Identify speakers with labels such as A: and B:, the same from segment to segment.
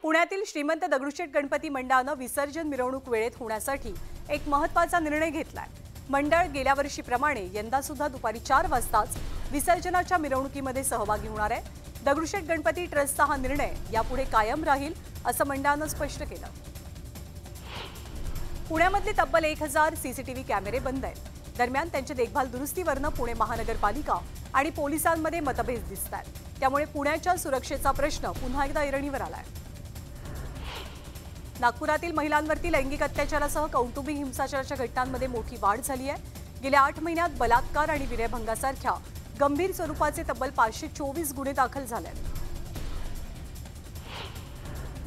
A: पुण्यातील श्रीमंत दगडूशेठ गणपती मंडळानं विसर्जन मिरवणूक वेळेत होण्यासाठी एक महत्त्वाचा निर्णय घेतलाय। मंडळ गेल्या वर्षीप्रमाणे यंदा सुद्धा दुपारी 4 वाजताच विसर्जनाच्या मिरवणुकीमध्ये सहभागी होणार आहे। दगडूशेठ गणपती ट्रस्टचा हा निर्णय यापुढे कायम राहील असं मंडळानं स्पष्ट केलं। पुण्यामधले तब्बल 1000 सीसीटीव्ही कॅमेरे बंद आहेत। दरम्यान त्यांच्या देखभाल दुरुस्तीवरनं पुणे महानगरपालिका आणि पोलिसांमध्ये मतभेद दिसतात। त्यामुळे पुण्याच्या सुरक्षेचा प्रश्न पुन्हा एकदा ऐरणीवर आलाय। नागपुरातील महिलांवरती लैंगिक अत्याचारासह कौटुंबिक हिंसाचाराच्या घटनांमध्ये मोठी वाढ झाली आहे। गेल्या 8 महिन्यात बलात्कार आणि विनयभंगासारख्या गंभीर स्वरूपाचे तब्बल 524 गुन्हे दाखल झाले आहेत।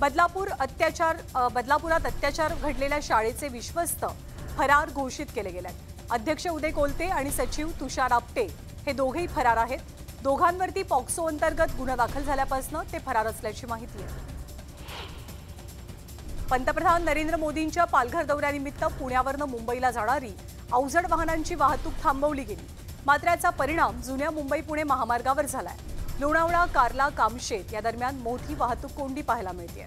A: बदलापुरात अत्याचार घडलेल्या शाळेचे विश्वस्त फरार घोषित केले गेले आहेत। अध्यक्ष उदय कोलते आणि सचिव तुषार आपटे हे दोघेही फरार आहेत। दोघांवरती पॉक्सो अंतर्गत गुन्हा दाखल झाल्यापासून ते फरार असल्याची माहिती आहे। पंतप्रधान नरेंद्र मोदींच्या पालघर दौऱ्यानिमित्त पुण्यावरून मुंबईला जाणारी अवजड वाहनांची वाहतूक थांबवली गेली। मात्र याचा परिणाम जुन्या मुंबई पुणे महामार्गावर झालाय। लोणावळा कार्ला कामशेत या दरम्यान मोठी वाहतूक कोंडी पाहायला मिळते।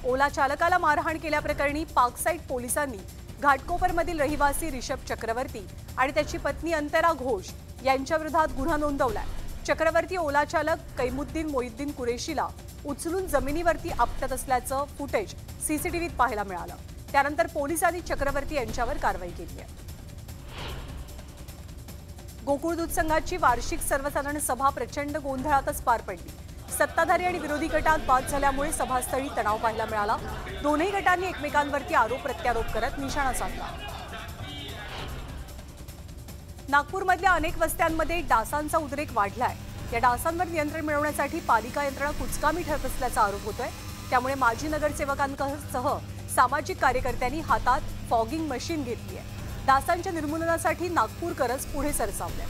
A: ओला चालकाला मारहाण केल्याप्रकरणी पार्कसाइड पोलिसांनी घाटकोपरमधील रहिवासी रिषभ चक्रवर्ती आणि त्याची पत्नी अंतरा घोष यांच्याविरोधात गुन्हा नोंदवलाय। चक्रवर्ती ओला चालक कैमुद्दीन मोहिद्दीन कुरेशीला उचलून जमिनीवरती आपटत असल्याचं फुटेज सीसीटीव्हीत पाहायला मिळालं। त्यानंतर पोलिसांनी चक्रवर्ती यांच्यावर कारवाई केली आहे। गोकुळ दूध संघाची वार्षिक सर्वसाधारण सभा प्रचंड गोंधळातच पार पडली। सत्ताधारी आणि विरोधी गटात वाद झाल्यामुळे सभास्थळी तणाव पाहायला मिळाला। दोन्ही गटांनी एकमेकांवरती आरोप प्रत्यारोप करत निशाणा साधला। नागपूरमधल्या अनेक वस्त्यांमध्ये डासांचा उद्रेक वाढलाय। या डासांवर नियंत्रण मिळवण्यासाठी पालिका यंत्रणा कुचकामी ठरत असल्याचा आरोप होतोय। त्यामुळे माजी नगरसेवकांसह सामाजिक कार्यकर्त्यांनी हातात फॉगिंग मशीन घेतली आहे। डासांच्या निर्मूलनासाठी नागपूरकरच पुढे सरसावले।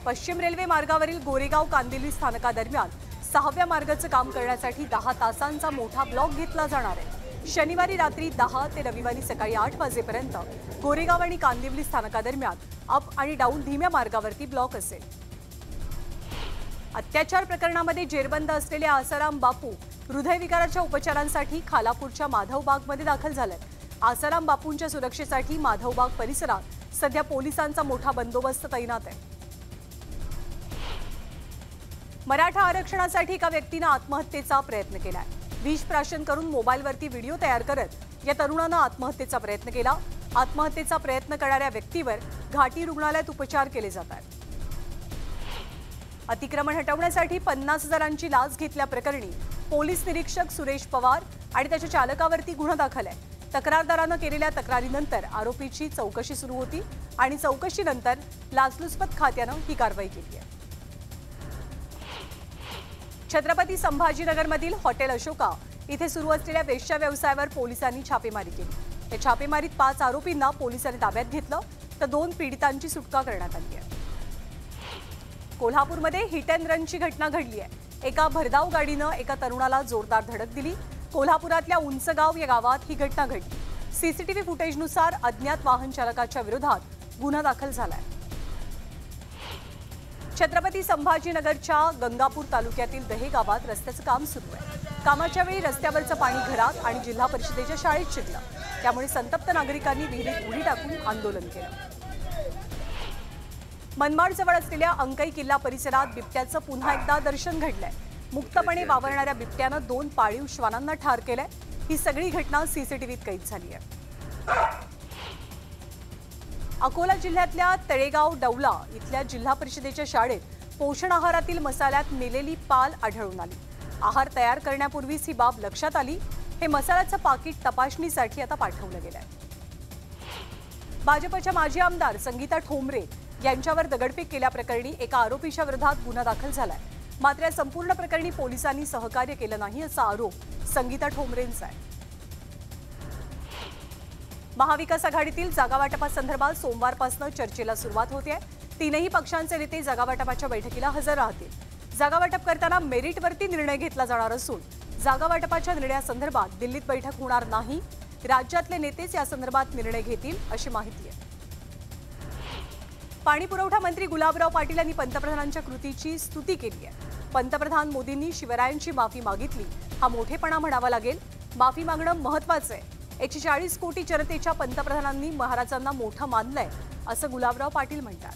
A: पश्चिम रेल्वे मार्गावरील गोरेगाव कांदिवली स्थानकादरम्यान 6व्या मार्गाचं काम करण्यासाठी 10 तासांचा मोठा ब्लॉक घेतला जाणार आहे। शनिवारी रात्री 10 ते रविवारी सकाळी 8 वाजेपर्यंत गोरेगाव आणि कांदिवली स्थानकादरम्यान अप आणि डाऊन धीम्या मार्गावरती ब्लॉक असेल। अत्याचार प्रकरणामध्ये जेरबंद असलेले आसाराम बापू हृदयविकाराच्या उपचारांसाठी खालापूरच्या माधवबागमध्ये दाखल झालेत। आसाराम बापूंच्या सुरक्षेसाठी माधवबाग परिसरात सध्या पोलिसांचा मोठा बंदोबस्त तैनात आहे। मराठा आरक्षणासाठी एका व्यक्तीने आत्महत्येचा प्रयत्न केलाय। विष प्राशन करून मोबाईलवरती व्हिडिओ तयार करत या तरुणानं आत्महत्येचा प्रयत्न केला। आत्महत्येचा प्रयत्न करणाऱ्या व्यक्तीवर घाटी रुग्णालयात उपचार केले जात आहेत। अतिक्रमण हटवण्यासाठी 50,000ची लाच घेतल्याप्रकरणी पोलीस निरीक्षक सुरेश पवार आणि त्याच्या चालकावरती गुन्हा दाखल आहे। तक्रारदारानं केलेल्या तक्रारीनंतर आरोपीची चौकशी सुरू होती आणि चौकशीनंतर लाचलुचपत खात्यानं ही कारवाई केली आहे। छत्रपती संभाजीनगरमधील हॉटेल अशोका इथे सुरू असलेल्या वेश्या व्यवसायावर पोलिसांनी छापेमारी केली। या छापेमारीत 5 आरोपींना पोलिसांनी ताब्यात घेतलं तर 2 पीडितांची सुटका करण्यात आली आहे। कोल्हापूरमध्ये हिट अँड रनची घटना घडली आहे। एका भरधाव गाडीनं एका तरुणाला जोरदार धडक दिली। कोल्हापुरातल्या उंचगाव या गावात ही घटना घडली। सीसीटीव्ही फुटेजनुसार अज्ञात वाहन चालकाच्या विरोधात गुन्हा दाखल झालाय। छत्रपती संभाजीनगरच्या गंगापूर तालुक्यातील दहे गावात रस्त्याचं काम सुरू आहे। कामाच्या वेळी रस्त्यावरचं पाणी घरात आणि जिल्हा परिषदेच्या शाळेत शिरलं। त्यामुळे संतप्त नागरिकांनी विहिरीत उडी टाकून आंदोलन केलं। मनमाडजवळ असलेल्या अंकई किल्ला परिसरात बिबट्याचं पुन्हा एकदा दर्शन घडलंय। मुक्तपणे वावरणाऱ्या बिबट्यानं 2 पाळीव श्वानांना ठार केलंय। ही सगळी घटना सीसीटीव्हीत कैद झाली आहे। अकोला जिल्ह्यातल्या तळेगाव डवला इथल्या जिल्हा परिषदेच्या शाळेत पोषण आहारातील मसाल्यात मेलेली पाल आढळून आली। आहार तयार करण्यापूर्वीच ही बाब लक्षात आली। हे मसाल्याचं पाकिट तपासणीसाठी आता पाठवलं गेलंय। भाजपच्या माजी आमदार संगीता ठोंबरे यांच्यावर दगडफेक केल्याप्रकरणी एका आरोपीच्या विरोधात गुन्हा दाखल झालाय। मात्र या संपूर्ण प्रकरणी पोलिसांनी सहकार्य केलं नाही असा आरोप संगीता ठोंबरेंचा आहे। महाविकास आघाडीतील जागावाटपासंदर्भात सोमवारपासून चर्चेला सुरुवात होते आहे। 3ही पक्षांचे नेते जागावाटपाच्या बैठकीला हजर राहतील। जागावाटप करताना मेरिटवरती निर्णय घेतला जाणार असून जागावाटपाच्या निर्णयासंदर्भात दिल्लीत बैठक होणार नाही। राज्यातले नेतेच या संदर्भात निर्णय घेतील अशी माहिती आहे। पाणी पुरवठा मंत्री गुलाबराव पाटील यांनी पंतप्रधानांच्या कृतीची स्तुती केली आहे। पंतप्रधान मोदींनी शिवरायांची माफी मागितली, हा मोठेपणा म्हणावा लागेल. माफी मागणं महत्त्वाचं आहे. 140 कोटी जनतेच्या पंतप्रधानांनी महाराजांना मोठं मानलंय, असं गुलाबराव पाटील म्हणतात.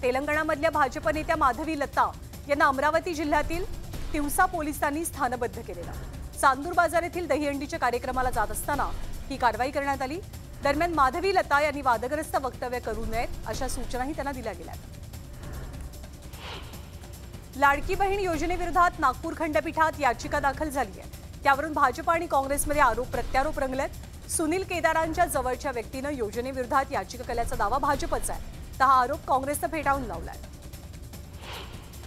A: तेलंगणामधल्या भाजप नेत्या माधवी लता यांना अमरावती जिल्ह्यातील तिवसा पोलिसांनी स्थानबद्ध केलेलं. चांदूर बाजार येथील दहीहंडीच्या कार्यक्रमाला जात असताना ही कारवाई करण्यात आली. दरम्यान माधवी लता यांनी वादग्रस्त वक्तव्य करू नयेत अशा सूचनाही त्यांना दिल्या गेल्या. लाडकी बहीण योजनेविरोधात नागपूर खंडपीठात याचिका दाखल झाली आहे. त्यावरून भाजप आणि काँग्रेसमध्ये आरोप प्रत्यारोप रंगलेत. सुनील केदारांच्या जवळच्या व्यक्तीनं योजनेविरोधात याचिका केल्याचा दावा भाजपचा आहे, तर हा आरोप काँग्रेसनं फेटाळून लावलाय.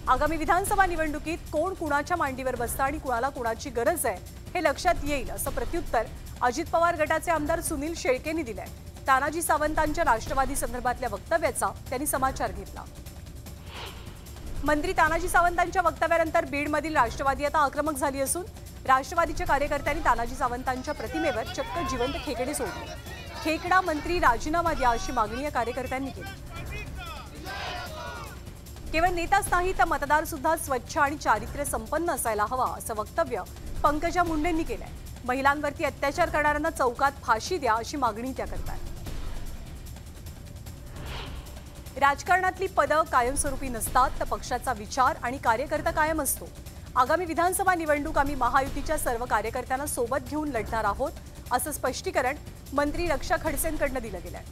A: आगामी विधानसभा निवडणुकीत कोण कुणाच्या मांडीवर बसतं आणि कुणाला कुणाची गरज आहे हे लक्षात येईल, असं प्रत्युत्तर अजित पवार गटाचे आमदार सुनील शेळकेंनी दिलंय. तानाजी सावंतांच्या राष्ट्रवादी संदर्भातल्या वक्तव्याचा त्यांनी समाचार घेतला. मंत्री तानाजी सावंतांच्या वक्तव्यानंतर बीडमधील राष्ट्रवादी आता आक्रमक झाली असून राष्ट्रवादीच्या कार्यकर्त्यांनी तानाजी सावंतांच्या प्रतिमेवर चक्क जिवंत खेकडे सोडले. खेकडा मंत्री राजीनामा द्या अशी मागणी या कार्यकर्त्यांनी केली. केवळ नेताच नाही तर मतदार सुद्धा स्वच्छ आणि चारित्र्य संपन्न असायला हवा, असं वक्तव्य पंकजा मुंडेंनी केलंय. महिलांवरती अत्याचार करणाऱ्यांना चौकात फाशी द्या अशी मागणी त्या करतात. राजकारणातली पदं कायमस्वरूपी नसतात, तर पक्षाचा विचार आणि कार्यकर्ता कायम असतो. आगामी विधानसभा निवडणूक आम्ही महायुतीच्या सर्व कार्यकर्त्यांना सोबत घेऊन लढणार आहोत, असं स्पष्टीकरण मंत्री रक्षा खडसेंकडून दिलं गेलंय.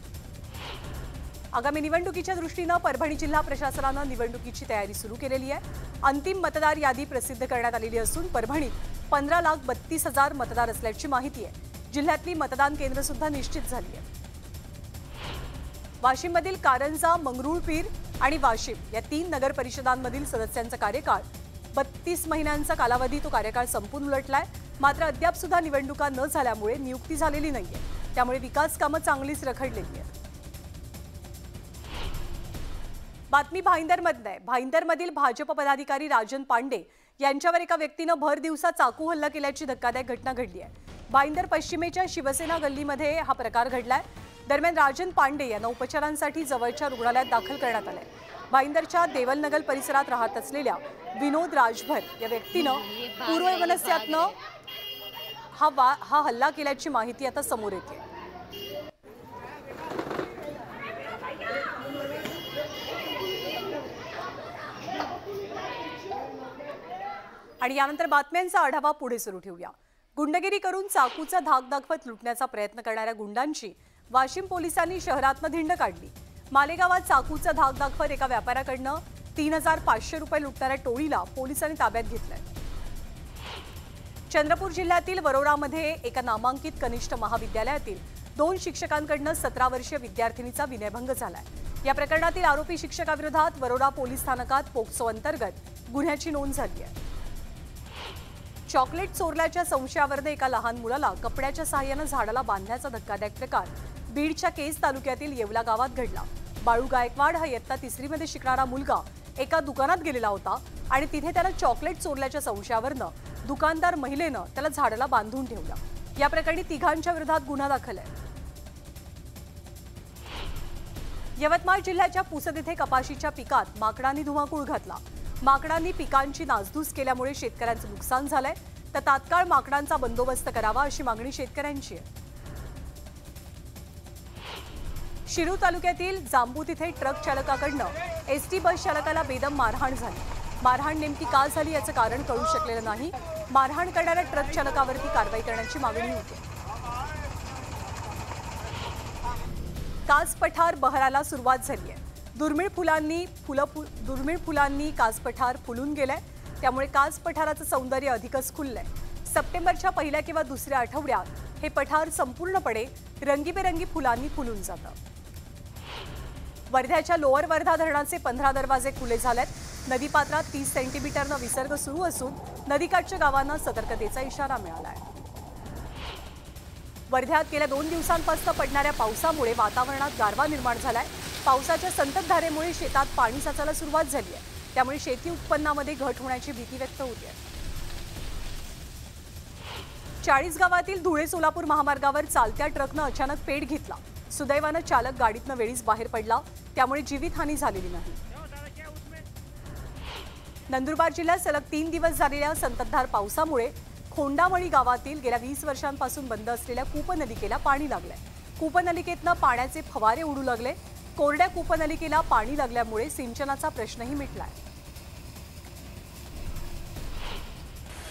A: आगामी निवडणुकीच्या दृष्टीनं परभणी जिल्हा प्रशासनानं निवडणुकीची तयारी सुरू केलेली आहे. अंतिम मतदार यादी प्रसिद्ध करण्यात आलेली असून परभणीत 15,32,000 मतदार असल्याची माहिती आहे. जिल्ह्यातली मतदान केंद्र सुद्धा निश्चित झाली आहे. वाशिममधील कारंजा, मंगरुळपीर आणि वाशिम या 3 नगर परिषदांमधील सदस्यांचा कार्यकाळ 32 महिन्यांचा कालावधी तो कार्यकाळ संपून उलटलाय. मात्र अद्याप सुद्धा निवडणुका न झाल्यामुळे नियुक्ती झालेली नाहीये. त्यामुळे विकास कामं चांगलीच रखडलेली आहेत. बातमी भाईंदरमधून आहे. भाईंदरमधील भाजप पदाधिकारी राजन पांडे यांच्यावर एका व्यक्तीनं भर दिवसा चाकू हल्ला केल्याची धक्कादायक घटना घडली आहे. भाईंदर पश्चिमेच्या शिवसेना गल्लीमध्ये हा प्रकार घडलाय. दरम्यान राजन पांडे यांना उपचारांसाठी जवळच्या रुग्णालयात दाखल करण्यात आलंय. भाईंदरच्या देवलनगर परिसरात राहत असलेल्या विनोद राजभर या व्यक्तीनं पूर्ववनस्यातनं हा हल्ला केल्याची माहिती आता समोर येते. आणि यानंतर बातम्यांचा आढावा पुढे सुरू ठेवूया. गुंडगिरी करून चाकूचा धाक दाखवत लुटण्याचा प्रयत्न करणाऱ्या गुंडांची वाशिम पोलिसांनी शहरातनं धिंड काढली. मालेगावात चाकूचा धाक दाखवत एका व्यापाऱ्याकडनं 3,500 रुपये लुटणाऱ्या टोळीला पोलिसांनी ताब्यात घेतलंय. चंद्रपूर जिल्ह्यातील वरोरामध्ये एका नामांकित कनिष्ठ महाविद्यालयातील 2 शिक्षकांकडनं 17 वर्षीय विद्यार्थिनीचा विनयभंग झालाय. या प्रकरणातील आरोपी शिक्षकाविरोधात वरोरा पोलीस स्थानकात पोक्सो अंतर्गत गुन्ह्याची नोंद झाली आहे. चॉकलेट चोरल्याच्या संशयावरून एका लहान मुलाला कपड्याच्या सहाय्याने झाडाला बांधण्याचा धक्कादायक प्रकार बीडच्या केज तालुक्यातील येवला गावात घडला. बाळू गायकवाड हा इयत्ता 3री मध्ये शिकणारा मुलगा एका दुकानात गेलेला होता आणि तिथे त्याला चॉकलेट चोरल्याच्या संशयावरून दुकानदार महिलेनं त्याला झाडाला बांधून ठेवला. या प्रकरणी तिघांच्या विरोधात गुन्हा दाखल आहे. यवतमाळ जिल्ह्याच्या पुसद येथे कपाशीच्या पिकात माकडांनी धुमाकूळ घातला. माकडांनी पिकांची नासधूस केल्यामुळे शेतकऱ्यांचं नुकसान झालंय, तर तात्काळ माकडांचा बंदोबस्त करावा अशी मागणी शेतकऱ्यांची आहे. शिरूर तालुक्यातील जांबूत इथे ट्रक चालकाकडनं एसटी बस चालकाला बेदम मारहाण झाली. मारहाण नेमकी का झाली याचं कारण कळू शकलेलं नाही. मारहाण करणाऱ्या ट्रक चालकावरती कारवाई करण्याची मागणी होती. कास पठार बहराला सुरुवात झाली आहे. दुर्मिळ फुलांनी कास पठार फुलून गेलंय. त्यामुळे कास पठाराचं सौंदर्य अधिकच खुललंय. सप्टेंबरच्या पहिल्या किंवा दुसऱ्या आठवड्यात हे पठार संपूर्णपणे रंगीबेरंगी फुलांनी फुलून जातं. वर्ध्याच्या लोअर वर्धा धरणाचे 15 दरवाजे खुले झालेत. नदीपात्रात 30 सेंटीमीटरनं विसर्ग सुरू असून नदीकाठच्या गावांना सतर्कतेचा इशारा मिळालाय. वर्ध्यात गेल्या 2 दिवसांपासून पडणाऱ्या पावसामुळे वातावरणात गारवा निर्माण झालाय. पावसाच्या संततधारेमुळे शेतात पाणी साचायला सुरुवात झाली आहे. त्यामुळे शेती उत्पन्नामध्ये घट होण्याची भीती व्यक्त होते आहे. 40 गावातील धुळे सोलापूर महामार्गावर चालत्या ट्रकनं अचानक पेट घेतला. सुदैवानं चालक गाडीतनं वेळीच बाहेर पडला. त्यामुळे जीवितहानी झालेली नाही. नंदुरबार जिल्ह्यात सलग 3 दिवस झालेल्या संततधार पावसामुळे खोंडामळी गावातील गेल्या 20 वर्षांपासून बंद असलेल्या कूपनलिकेला पाणी लागलंय। कूपनलिकेतनं पाण्याचे फवारे उडू लागले। कोरड्या कूपनलिकेला पाणी लागल्यामुळे सिंचनाचा प्रश्नही मिटलाय।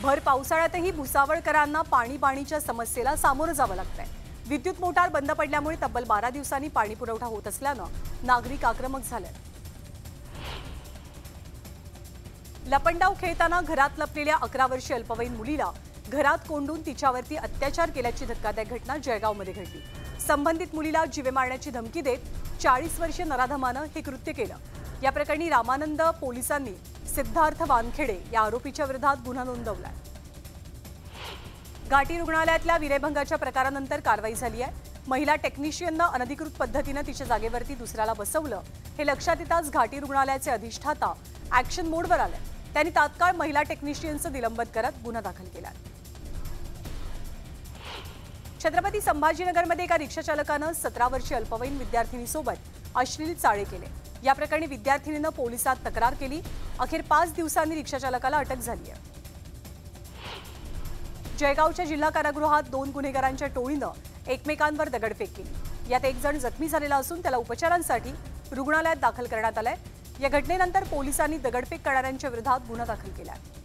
A: भर पावसाळ्यातही भुसावळकरांना पाणीबाणीच्या समस्येला सामोरं जावं लागतंय। विद्युत मोटार बंद पडल्यामुळे तब्बल 12 दिवसांनी पाणी पुरवठा होत असल्यानं नागरिक आक्रमक झाले। लपंडाव खेळताना घरात लपलेल्या 11 वर्षीय अल्पवयीन मुलीला घरात कोंडून तिच्यावरती अत्याचार केल्याची धक्कादायक घटना जळगावमध्ये घडली। संबंधित मुलीला जीवे मारण्याची धमकी देत 40 वर्षीय नराधमानं हे कृत्य केलं। या प्रकरणी रामानंद पोलिसांनी सिद्धार्थ वानखेडे या आरोपीच्या विरोधात गुन्हा नोंदवलाय। घाटी रुग्णालयातल्या विनयभंगाच्या प्रकारानंतर कारवाई झाली आहे। महिला टेक्निशियननं अनधिकृत पद्धतीनं तिच्या जागेवरती दुसऱ्याला बसवलं हे लक्षात येताच घाटी रुग्णालयाचे अधिष्ठाता ॲक्शन मोडवर आले। त्यांनी तात्काळ महिला टेक्निशियनचं निलंबित करत गुन्हा दाखल केला। छत्रपती संभाजीनगरमध्ये एका रिक्षा चालकानं 17 वर्षीय अल्पवयीन विद्यार्थिनीसोबत अश्लील चाळे केले। या प्रकरणी विद्यार्थिनीनं पोलिसात तक्रार केली। अखेर 5 दिवसांनी रिक्षा चालकाला अटक झाली आहे। जळगावच्या जिल्हा कारागृहात 2 गुन्हेगारांच्या टोळीनं एकमेकांवर दगडफेक केली। यात एक जण जखमी झालेला असून त्याला उपचारांसाठी रुग्णालयात दाखल करण्यात आलंय। या घटनेनंतर पोलिसांनी दगडफेक करणाऱ्यांच्या विरोधात गुन्हा दाखल केला आहे।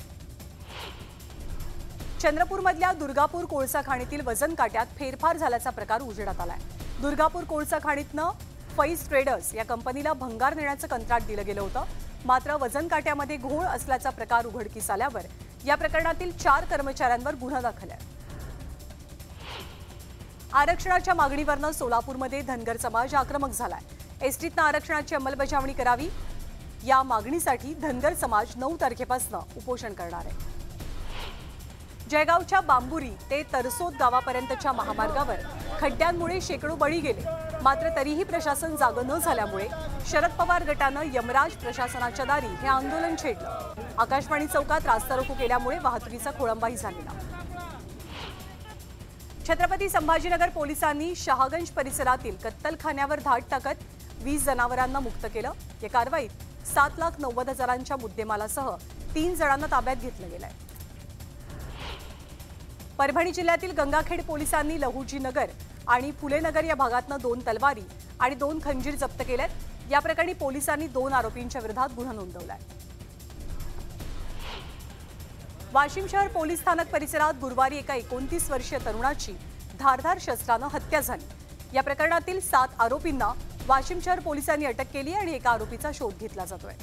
A: चंद्रपूरमधल्या दुर्गापूर कोळसा खाणीतील वजन काट्यात फेरफार झाल्याचा प्रकार उजेडात आलाय। दुर्गापूर कोळसा खाणीतनं फैज ट्रेडर्स या कंपनीला भंगार देण्याचं कंत्राट दिलं गेलं होतं। मात्र वजन काट्यामध्ये घोळ असल्याचा प्रकार उघडकीस आल्यावर या प्रकरणातील 4 कर्मचाऱ्यांवर गुन्हा दाखल आहे। आरक्षणाच्या मागणीवरनं सोलापूरमध्ये धनगर समाज आक्रमक झालाय। एसटीतनं आरक्षणाची अंमलबजावणी करावी या मागणीसाठी धनगर समाज 9 तारखेपासून उपोषण करणार आहे। जळगावच्या बांबुरी ते तरसोद गावापर्यंतच्या महामार्गावर खड्ड्यांमुळे शेकडो बळी गेले। मात्र तरीही प्रशासन जागं न झाल्यामुळे शरद पवार गटानं यमराज प्रशासनाच्या दारी हे आंदोलन छेडलं। आकाशवाणी चौकात रास्ता रोको केल्यामुळे वाहतुकीचा खोळंबाही झालेला। छत्रपती संभाजीनगर पोलिसांनी शहागंज परिसरातील कत्तलखान्यावर धाड टाकत 20 जनावरांना मुक्त केलं। या कारवाईत 7,90,000च्या मुद्देमालासह 3 जणांना ताब्यात घेतलं गेलंय। परभणी जिल्ह्यातील गंगाखेड पोलिसांनी लहुजी नगर आणि फुलेनगर या भागातनं 2 तलवारी आणि 2 खंजीर जप्त केलेत। या प्रकरणी पोलिसांनी 2 आरोपींच्या विरोधात गुन्हा नोंदवलाय। वाशिम शहर पोलीस स्थानक परिसरात गुरुवारी एका 29 वर्षीय तरुणाची धारदार शस्त्रानं हत्या झाली। या प्रकरणातील 7 आरोपींना वाशिम शहर पोलिसांनी अटक केली आणि एका आरोपीचा शोध घेतला जातोय।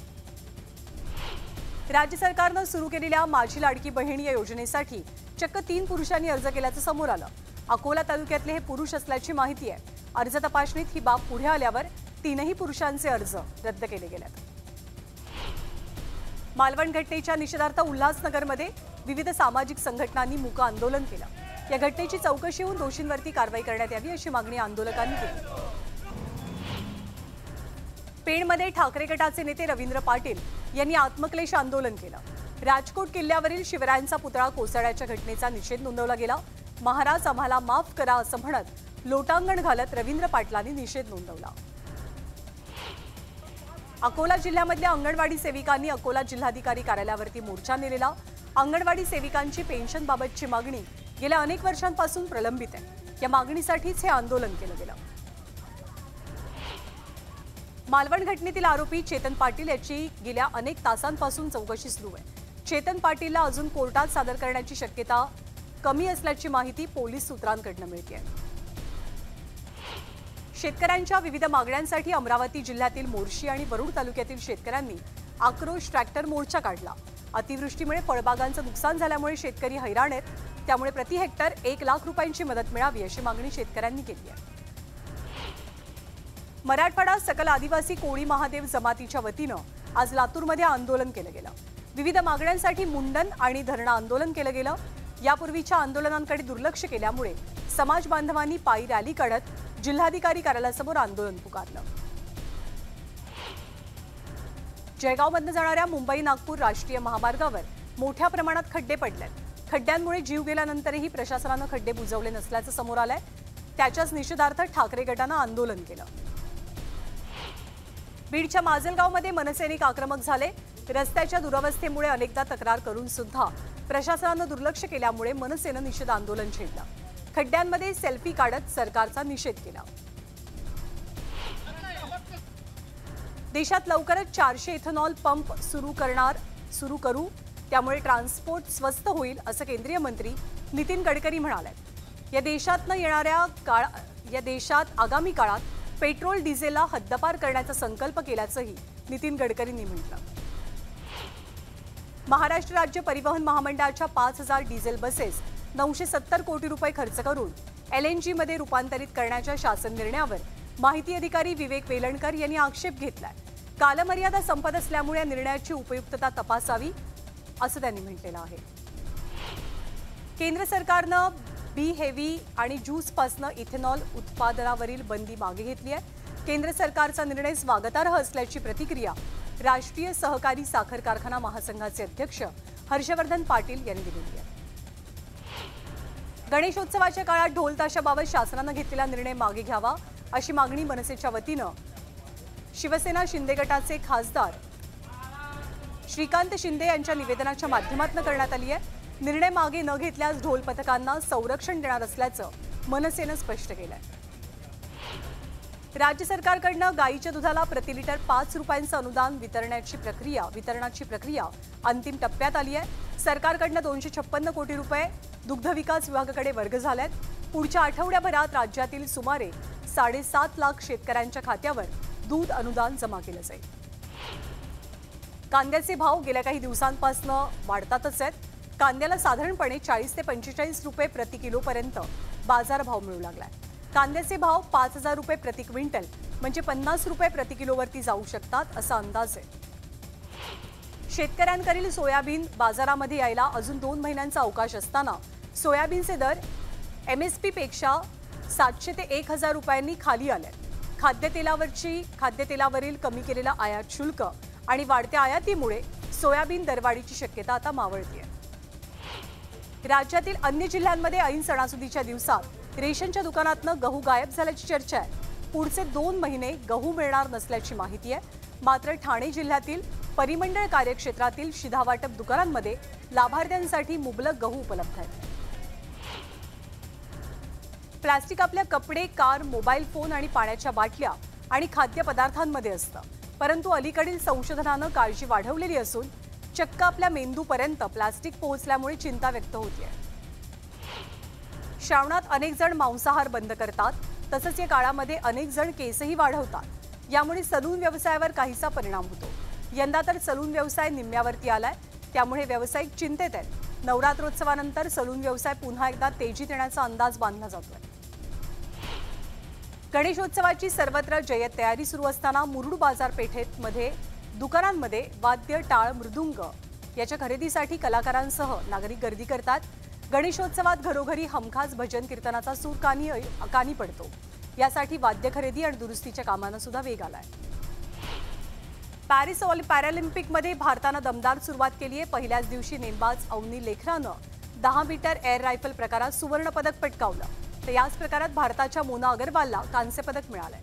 A: राज्य सरकारनं सुरू केलेल्या माझी लाडकी बहीण या योजनेसाठी चक्क 3 पुरुषांनी अर्ज केल्याचं समोर आलं। अकोला तालुक्यातले हे पुरुष असल्याची माहिती आहे। अर्ज तपासणीत ही बाब पुढे आल्यावर 3ही पुरुषांचे अर्ज रद्द केले गेलेत। मालवण घटनेच्या निषेधार्थ उल्हासनगरमध्ये विविध सामाजिक संघटनांनी मूक आंदोलन केलं। या घटनेची चौकशी होऊन दोषींवरती कारवाई करण्यात यावी अशी मागणी आंदोलकांनी केली। पेणमध्ये ठाकरे गटाचे नेते रवींद्र पाटील यांनी आत्मक्लेश आंदोलन केलं। राजकोट किल्ल्यावरील शिवरायांचा पुतळा कोसळण्याच्या घटनेचा निषेध नोंदवला गेला। महाराज आम्हाला माफ करा असं म्हणत लोटांगण घालत रवींद्र पाटलांनी निषेध नोंदवला। अकोला जिल्ह्यामधल्या अंगणवाडी सेविकांनी अकोला जिल्हाधिकारी कार्यालयावरती मोर्चा नेलेला। अंगणवाडी सेविकांची पेन्शनबाबतची मागणी गेल्या अनेक वर्षांपासून प्रलंबित आहे। या मागणीसाठीच हे आंदोलन केलं गेलं। मालवण घटनेतील आरोपी चेतन पाटील याची गेल्या अनेक तासांपासून चौकशी सुरू आहे। चेतन पाटीलला अजून कोर्टात सादर करण्याची शक्यता कमी असल्याची माहिती पोलीस सूत्रांकडून मिळते आहे। शेतकऱ्यांच्या विविध मागण्यांसाठी अमरावती जिल्ह्यातील मोर्शी आणि वरुड तालुक्यातील शेतकऱ्यांनी आक्रोश ट्रॅक्टर मोर्चा काढला। अतिवृष्टीमुळे फळबागांचं नुकसान झाल्यामुळे शेतकरी हैराण आहेत। त्यामुळे प्रति हेक्टर 1 लाख रुपयांची मदत मिळावी अशी मागणी शेतकऱ्यांनी केली आहे। मराठवाडा सकल आदिवासी कोळी महादेव जमातीच्या वतीनं आज लातूरमध्ये आंदोलन केलं गेलं। विविध मागण्यांसाठी मुंडन आणि धरणं आंदोलन केलं गेलं। यापूर्वीच्या आंदोलनांकडे दुर्लक्ष केल्यामुळे समाज बांधवांनी पायी रॅली काढत जिल्हाधिकारी कार्यालयासमोर आंदोलन पुकारलं। जळगावमधून जाणाऱ्या मुंबई नागपूर राष्ट्रीय महामार्गावर मोठ्या प्रमाणात खड्डे पडलेत। खड्ड्यांमुळे जीव गेल्यानंतरही प्रशासनानं खड्डे बुजवले नसल्याचं समोर आलंय। त्याच्याच निषेधार्थ ठाकरे गटानं आंदोलन केलं। बीडच्या माजलगावमध्ये मनसैनिक आक्रमक झाले। रस्त्याच्या दुरवस्थेमुळे अनेकदा तक्रार करून सुद्धा प्रशासनानं दुर्लक्ष केल्यामुळे मनसेनं निषेध आंदोलन छेडलं. खड्ड्यांमध्ये सेल्फी काढत सरकारचा निषेध केला. देशात लवकरच 400 इथेनॉल पंप सुरू करू, त्यामुळे ट्रान्सपोर्ट स्वस्त होईल असं केंद्रीय मंत्री नितीन गडकरी म्हणाले. या देशात आगामी काळात पेट्रोल डिझेलला हद्दपार करण्याचा संकल्प केल्याचंही नितीन गडकरींनी म्हटलं. महाराष्ट्र राज्य परिवहन महामंडळाच्या 5000 डिझेल बसेस 970 कोटी रुपये खर्च करून LNG मध्ये रूपांतरित करण्याच्या शासन निर्णयावर माहिती अधिकारी विवेक वेलणकर यांनी आक्षेप घेतलाय. कालमर्यादा संपत असल्यामुळे या निर्णयाची उपयुक्तता तपासावी असं त्यांनी म्हटलेलं आहे. केंद्र सरकारनं बी हेवी आणि ज्यूसपासून इथेनॉल उत्पादनावरील बंदी मागे घेतली आहे. केंद्र सरकारचा निर्णय स्वागतार्ह असल्याची प्रतिक्रिया राष्ट्रीय सहकारी साखर कारखाना महासंघाचे अध्यक्ष हर्षवर्धन पाटील यांनी दिली आहे. गणेशोत्सवाच्या काळात ढोल ताशाबाबत शासनानं घेतलेला निर्णय मागे घ्यावा अशी मागणी मनसेच्या वतीनं शिवसेना शिंदे गटाचे खासदार श्रीकांत शिंदे यांच्या निवेदनाच्या माध्यमातून करण्यात आली आहे. निर्णय मागे न घेतल्यास ढोल पथकांना संरक्षण देणार असल्याचं मनसेनं स्पष्ट केलंय. राज्य सरकारकडनं गाईच्या दुधाला प्रति लिटर 5 रुपयांचं अनुदान वितरणाची प्रक्रिया अंतिम टप्प्यात आली आहे. सरकारकडनं 256 कोटी रुपये दुग्ध विकास विभागाकडे वर्ग झालेत. पुढच्या आठवड्याभरात राज्यातील सुमारे 7.5 लाख शेतकऱ्यांच्या खात्यावर दूध अनुदान जमा केलं जाईल. कांद्याचे भाव गेल्या काही दिवसांपासून वाढतातच आहेत. कांद्याला साधारणपणे 40 ते 45 रुपये प्रति किलोपर्यंत बाजारभाव मिळू लागलाय. कांद्याचे भाव 5000 रुपये प्रति क्विंटल म्हणजे 50 रुपये प्रति किलोवरती जाऊ शकतात असा अंदाज आहे. शेतकऱ्यांकडील सोयाबीन बाजारामध्ये यायला अजून 2 महिन्यांचा अवकाश असताना सोयाबीनचे दर MSP पेक्षा 700 ते 1000 रुपयांनी खाली आले. खाद्यतेलावरील कमी केलेलं आयात शुल्क आणि वाढत्या आयातीमुळे सोयाबीन दरवाढीची शक्यता आता मावळते आहे. राज्यातील अन्य जिल्ह्यांमध्ये ऐन सणासुदीच्या दिवसात रेशनच्या दुकानातनं गहू गायब झाल्याची चर्चा आहे. पुढचे 2 महिने गहू मिळणार नसल्याची माहिती आहे. मात्र ठाणे जिल्ह्यातील परिमंडळ कार्यक्षेत्रातील शिधावाटप दुकानांमध्ये लाभार्थ्यांसाठी मुबलक गहू उपलब्ध आहे. प्लास्टिक आपल्या कपडे, कार, मोबाईल फोन आणि पाण्याच्या बाटल्या आणि खाद्यपदार्थांमध्ये असतं. परंतु अलीकडील संशोधनानं काळजी वाढवलेली असून चक्क आपल्या मेंदूपर्यंत प्लास्टिक पोहोचल्यामुळे चिंता व्यक्त होते. श्रावणात अनेक जण मांसाहार बंद करतात. तसंच या काळामध्ये अनेक जण केसही वाढवतात. यामुळे सलून व्यवसायावर काहीसा परिणाम होतो. यंदा तर सलून व्यवसाय निम्म्यावरती आलाय. त्यामुळे व्यावसायिक चिंतेत आहेत. नवरात्रोत्सवानंतर सलून व्यवसाय पुन्हा एकदा तेजीत येण्याचा अंदाज बांधला जातोय. गणेशोत्सवाची सर्वत्र जय्यत तयारी सुरू असताना मुरुड बाजारपेठेमध्ये दुकानांमध्ये वाद्य, टाळ, मृदुंग याच्या खरेदीसाठी कलाकारांसह नागरिक गर्दी करतात. गणेशोत्सवात घरोघरी हमखास भजन कीर्तनाचा सूर कानी पडतो. यासाठी वाद्य खरेदी आणि दुरुस्तीच्या कामांना सुद्धा वेग आलाय. पॅरिस पॅरालिम्पिकमध्ये भारतानं दमदार सुरुवात केली आहे. पहिल्याच दिवशी नेमबाज अवनी लेखरानं 10 मीटर एअर रायफल प्रकारात सुवर्ण पदक पटकावलं. तर याच प्रकारात भारताच्या मोना अगरवालला कांस्य पदक मिळालंय.